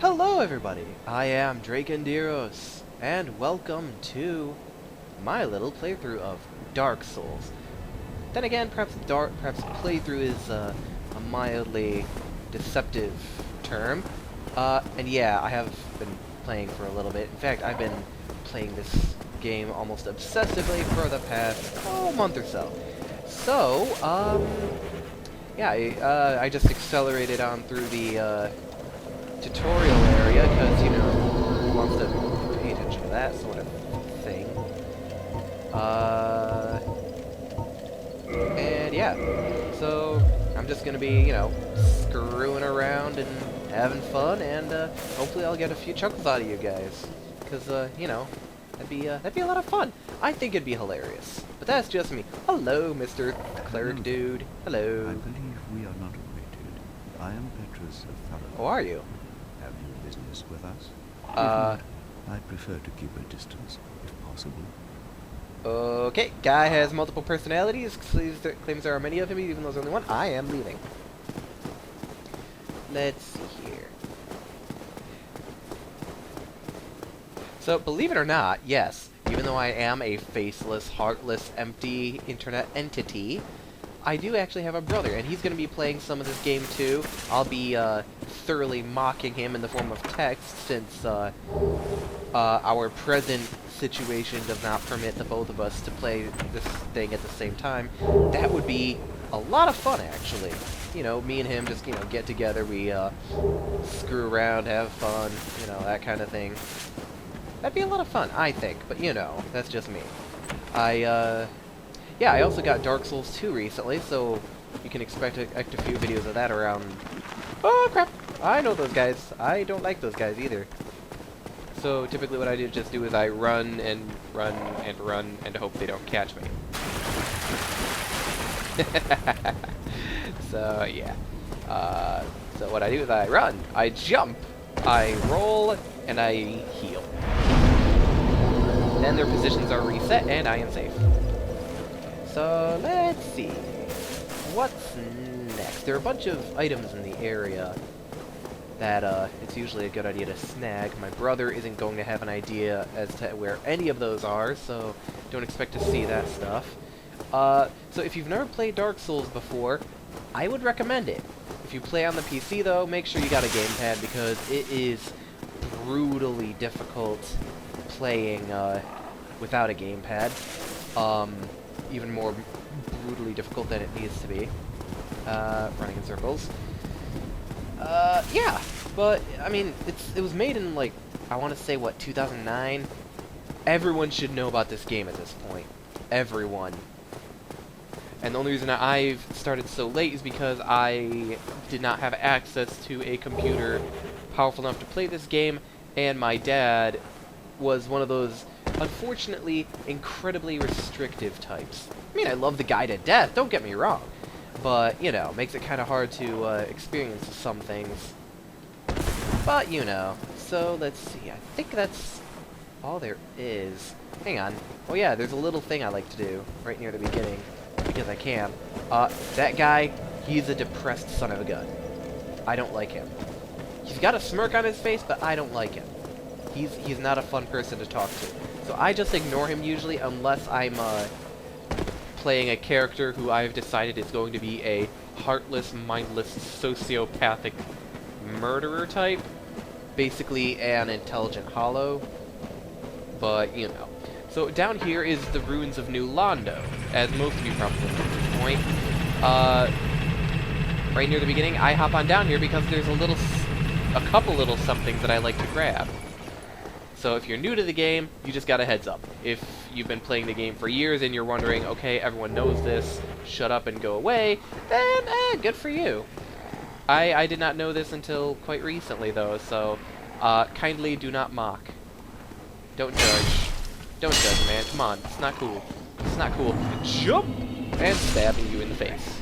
Hello everybody, I am Drake Endyros, and welcome to my little playthrough of Dark Souls. Then again, perhaps playthrough is a mildly deceptive term. And yeah, I have been playing for a little bit. In fact, I've been playing this game almost obsessively for the past month or so. So, yeah, I just accelerated on through the tutorial area, because, you know, who wants to pay attention to that sort of thing. And yeah, so I'm just gonna be, you know, screwing around and having fun, and hopefully I'll get a few chuckles out of you guys, because, you know, that'd be a lot of fun. I think it'd be hilarious, but that's just me. Hello, Mr. Cleric Dude. Hello. I believe we are not acquainted. I am Petrus of Thorough. How are you? Have you business with us? If Uh, not, I prefer to keep a distance, if possible. Okay, guy has multiple personalities, claims there are many of him, even though there's only one. I am leaving. Let's see here. So, believe it or not, yes, even though I am a faceless, heartless, empty internet entity, I do actually have a brother, and he's going to be playing some of this game too. I'll be thoroughly mocking him in the form of text, since our present situation does not permit the both of us to play this thing at the same time. That would be a lot of fun, actually. You know, me and him just, you know, get together, we screw around, have fun, you know, that kind of thing. That'd be a lot of fun, I think, but you know, that's just me. Yeah, I also got Dark Souls 2 recently, so you can expect a few videos of that around... Oh, crap! I know those guys. I don't like those guys either. So, typically what I just do is I run and run and run and hope they don't catch me. So, yeah. So what I do is I run, I jump, I roll, and I heal. Then their positions are reset, and I am safe. So, let's see. What's next? There are a bunch of items in the area that it's usually a good idea to snag. My brother isn't going to have an idea as to where any of those are, so don't expect to see that stuff. So if you've never played Dark Souls before, I would recommend it. If you play on the PC, though, make sure you got a gamepad, because it is brutally difficult playing without a gamepad. Even more brutally difficult than it needs to be. Running in circles. Yeah, but, I mean, it was made in, like, I want to say, what, 2009? Everyone should know about this game at this point. Everyone. And the only reason I've started so late is because I did not have access to a computer powerful enough to play this game, and my dad was one of those, unfortunately, incredibly restrictive types. I mean, I love the guy to death, don't get me wrong. But, you know, makes it kind of hard to experience some things. But, you know, so let's see. I think that's all there is. Hang on. Oh yeah, there's a little thing I like to do right near the beginning, because I can. That guy, he's a depressed son of a gun. I don't like him. He's got a smirk on his face, but I don't like him. He's not a fun person to talk to. So I just ignore him usually, unless I'm playing a character who I've decided is going to be a heartless, mindless, sociopathic murderer type. Basically an intelligent hollow. But, you know. So down here is the ruins of New Londo, as most of you probably know at this point. Right near the beginning, I hop on down here because there's a couple little somethings that I like to grab. So if you're new to the game, you just got a heads up. If you've been playing the game for years and you're wondering, okay, everyone knows this, shut up and go away, then, good for you. I did not know this until quite recently, though, so kindly do not mock. Don't judge. Don't judge, man. Come on. It's not cool. It's not cool. Jump! And stabbing you in the face.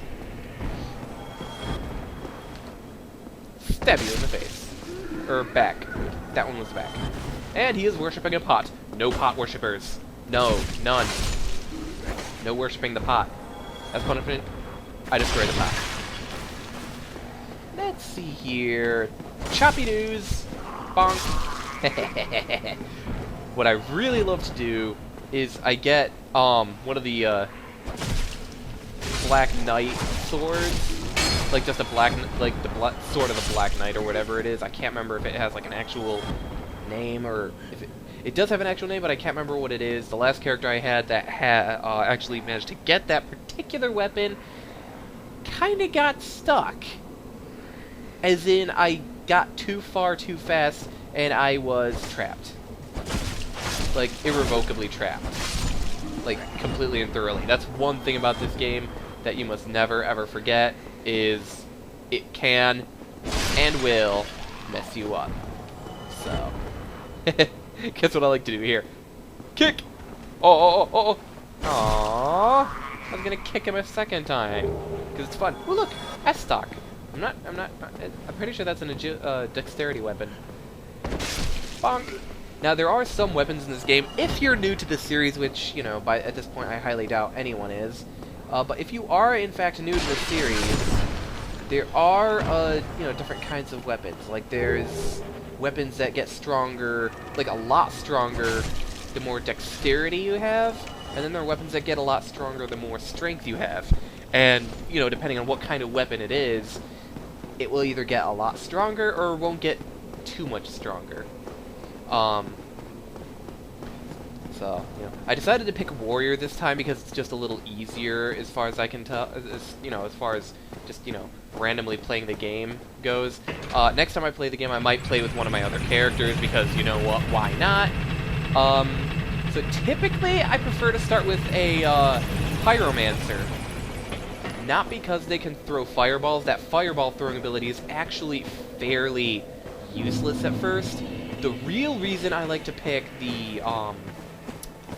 Stab you in the face. Or back. That one was back. And he is worshipping a pot. No pot worshippers. No, none. No worshipping the pot. As punishment, I destroy the pot. Let's see here. Choppy news. Bonk. What I really love to do is I get one of the Black Knight swords, like just a black, like the sword of the Black Knight or whatever it is. I can't remember if it has like an actual name or if it does have an actual name, but I can't remember what it is. The last character I had that actually managed to get that particular weapon kind of got stuck. As in, I got too far too fast and I was trapped. Like, irrevocably trapped. Like, completely and thoroughly. That's one thing about this game that you must never ever forget, is it can and will mess you up. So, guess what I like to do here? Kick! Oh. Aww. I was gonna kick him a second time, because it's fun. Oh look, S-stock. I'm pretty sure that's a dexterity weapon. Bonk. Now, there are some weapons in this game, if you're new to the series, which, you know, at this point I highly doubt anyone is, but if you are, in fact, new to the series, there are, you know, different kinds of weapons. Like, there's weapons that get stronger, like, a lot stronger, the more dexterity you have, and then there are weapons that get a lot stronger the more strength you have. And, you know, depending on what kind of weapon it is, it will either get a lot stronger or won't get too much stronger. So, you know, I decided to pick Warrior this time because it's just a little easier as far as I can tell, you know, as far as just, you know, randomly playing the game goes. Next time I play the game, I might play with one of my other characters because, you know what, why not? So typically, I prefer to start with a, Pyromancer. Not because they can throw fireballs. That fireball throwing ability is actually fairly useless at first. The real reason I like to pick the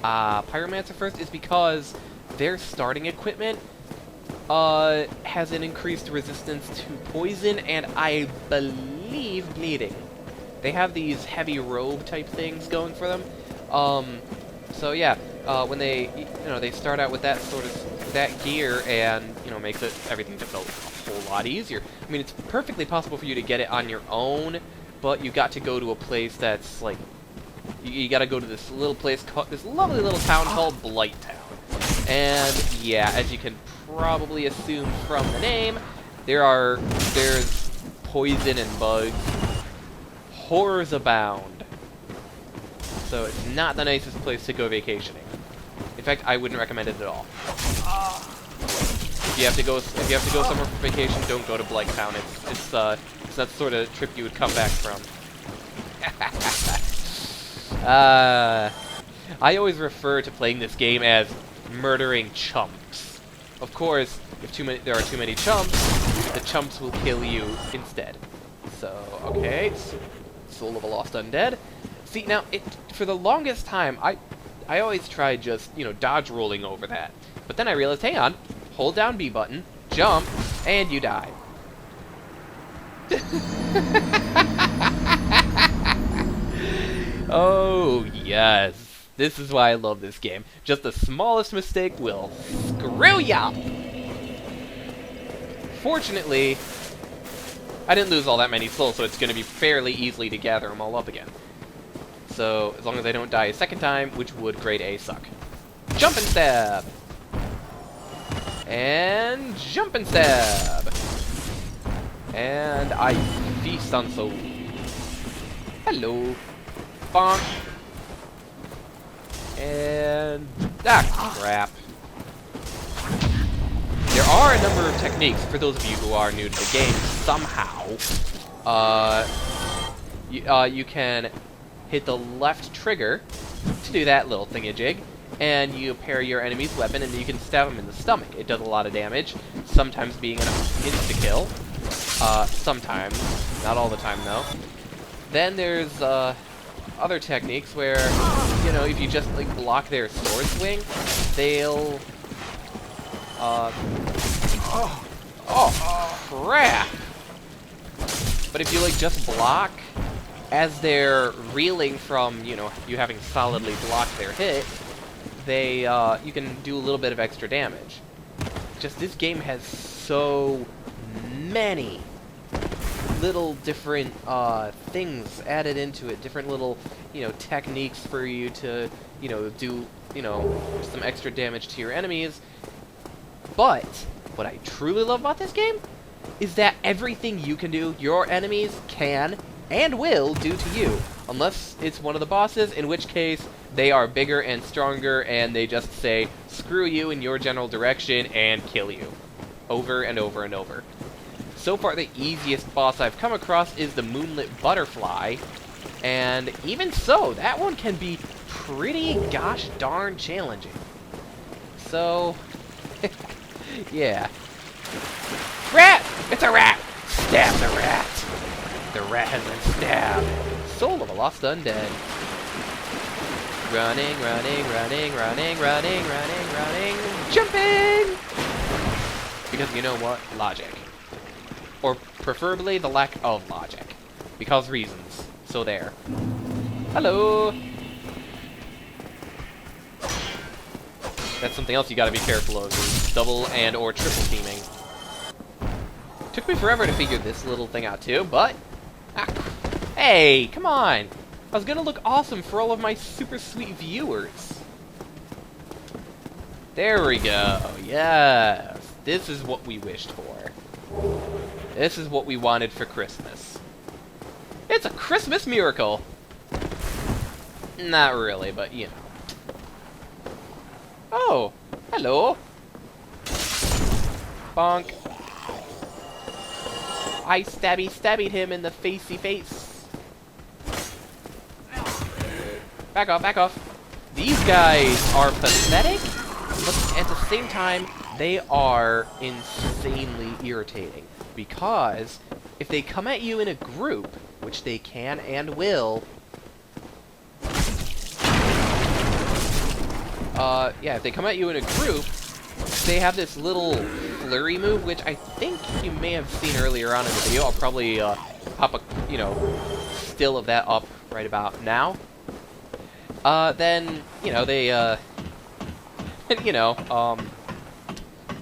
Pyromancer first is because their starting equipment has an increased resistance to poison and, I believe, bleeding. They have these heavy robe type things going for them. So yeah, when they, you know, they start out with that sort of gear, and, you know, makes everything just a whole lot easier. I mean, it's perfectly possible for you to get it on your own, but you got to go to a place that's like, you got to go to this little place, this lovely little town called Blighttown. And yeah, as you can probably assume from the name, there's poison and bugs, horrors abound. So it's not the nicest place to go vacationing. In fact, I wouldn't recommend it at all. If you have to go somewhere for vacation, don't go to Blighttown. It's that sort of trip you would come back from. I always refer to playing this game as murdering chumps. Of course, if there are too many chumps, the chumps will kill you instead. So, okay, Soul of a Lost Undead. See, now, for the longest time, I always tried just, you know, dodge rolling over that. But then I realized, hang on, hold down B button, jump, and you die. Oh, yes. This is why I love this game. Just the smallest mistake will screw ya! Fortunately, I didn't lose all that many souls, so it's going to be fairly easily to gather them all up again. So, as long as I don't die a second time, which would grade A suck. Jump and stab! And jump and stab! And I feast on soul. Hello. Bonk. And... ah, crap. There are a number of techniques, for those of you who are new to the game, somehow. You can hit the left trigger to do that little thingamajig, and you pair your enemy's weapon, and you can stab him in the stomach. It does a lot of damage, sometimes being an insta-kill. Sometimes. Not all the time, though. Then there's, other techniques where, you know, if you just, like, block their sword swing, they'll... oh, crap! But if you, like, just block as they're reeling from, you know, you having solidly blocked their hit, they, you can do a little bit of extra damage. Just this game has so many little different things added into it, different little, techniques for you to, do, some extra damage to your enemies. But what I truly love about this game is that everything you can do, your enemies can and will do to you. Unless it's one of the bosses, in which case they are bigger and stronger and they just say, screw you in your general direction and kill you. Over and over and over. So far, the easiest boss I've come across is the Moonlit Butterfly. And even so, that one can be pretty gosh darn challenging. So, yeah. Rat! It's a rat! Stab the rat! The rat has been stabbed. Soul of a Lost Undead. Running, running, running, running, running, running, running, jumping! Because you know what? Logic. Or preferably the lack of logic. Because reasons. So there. Hello! That's something else you gotta be careful of, is double and or triple teaming. Took me forever to figure this little thing out too, but... hey, come on! I was gonna look awesome for all of my super sweet viewers. There we go, yes! This is what we wished for. This is what we wanted for Christmas. It's a Christmas miracle! Not really, but you know. Oh, hello! Bonk. I stabbied him in the facey face. Back off, back off. These guys are pathetic, but at the same time, they are insanely irritating. Because if they come at you in a group, which they can and will, yeah, if they come at you in a group, they have this little flurry move, which I think you may have seen earlier on in the video. I'll probably pop a, still of that up right about now. Then, they,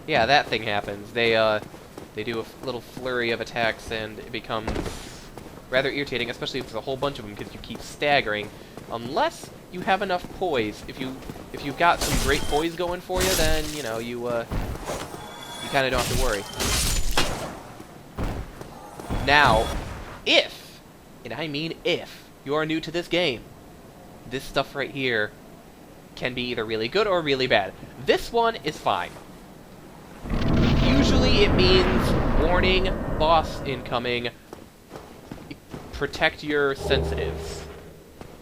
yeah, that thing happens. They do a little flurry of attacks, and it becomes rather irritating, especially if there's a whole bunch of them, because you keep staggering. Unless you have enough poise. If you've got some great poise going for you, then, you kind of don't have to worry. Now, if, and I mean if, you are new to this game, this stuff right here can be either really good or really bad. This one is fine. Usually it means, warning, boss incoming, protect your sensitives.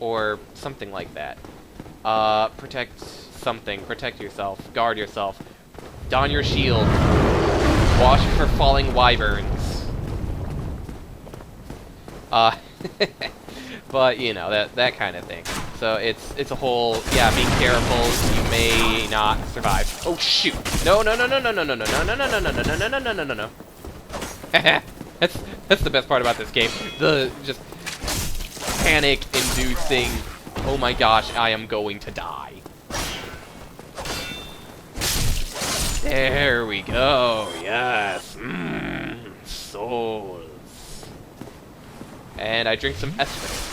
Or something like that. Protect something, protect yourself, guard yourself, don your shield, watch for falling wyverns. But, that kind of thing. So it's a whole, yeah, be careful, you may not survive. Oh shoot! No no no no no no no no no no no no no no no no no no no no. That's the best part about this game. The just panic-inducing, oh my gosh, I am going to die. There we go, yes. Souls. And I drink some essence.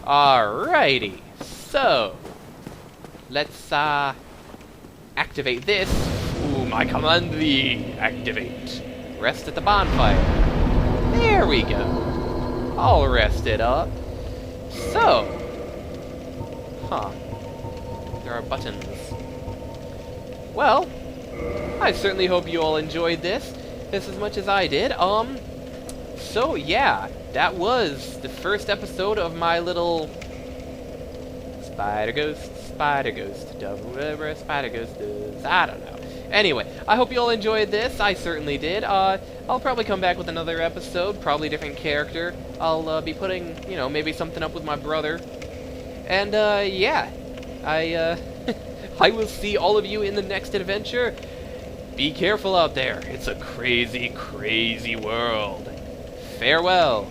Alrighty, so let's activate this. Whom I command thee, activate. Rest at the bonfire. There we go. All rested up. So, there are buttons. Well, I certainly hope you all enjoyed this as much as I did. So yeah, that was the first episode of my little Spider Ghost, double whatever a Spider Ghost does. I don't know. Anyway, I hope you all enjoyed this. I certainly did. I'll probably come back with another episode, probably different character. I'll be putting, maybe something up with my brother. And, yeah. I will see all of you in the next adventure. Be careful out there. It's a crazy, crazy world. Farewell.